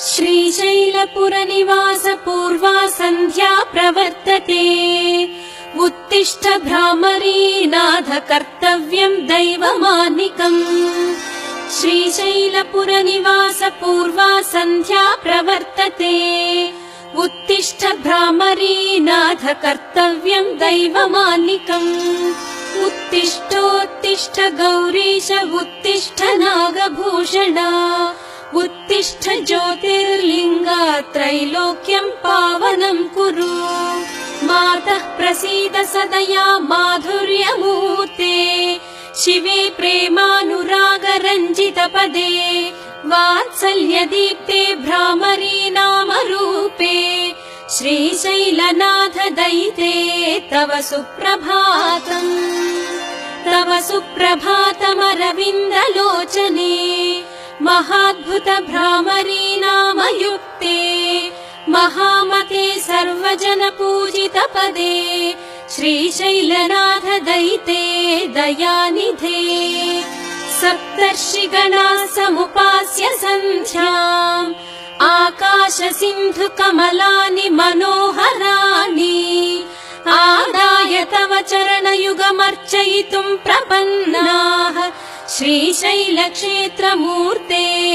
श्रीशैलपुरनिवास पूर्वा सन्ध्या प्रवर्तते। उत्तिष्ठ भ्रामरीनाथ कर्तव्यम् दैवमानिकम्। श्रीशैलपुरनिवास पूर्वा सन्ध्या प्रवर्तते। उत्तिष्ठ भ्रामरीनाथ कर्तव्यम् दैवमानिकम्। उत्तिष्ठोत्तिष्ठ गौरीश उत्तिष्ठ नागभूषण। उत्तिष्ठ ज्योतिर्लिङ्गा त्रैलोक्यम् पावनम् कुरु। मातः प्रसीद सदया माधुर्यमूर्ते। शिवे प्रेमानुरागरञ्जितपदे। वात्सल्यदीप्ते भ्रामरी नामरूपे। श्रीशैलनाथ दयिते तव सुप्रभातम्। तव सुप्रभातमरविन्दलोचने। महाद्भुत भ्रामरी नामयुक्ते। महामते सर्वजन पूजित पदे। श्रीशैलनाथ दयिते दयानिधे। सप्तर्षिगणाः समुपास्य सन्ध्याम्। आकाश सिन्धु कमलानि मनोहराणि। आदाय तव चरणयुगमर्चयितुम् प्रपन्नाः। श्रीशैलक्षेत्रमूर्ते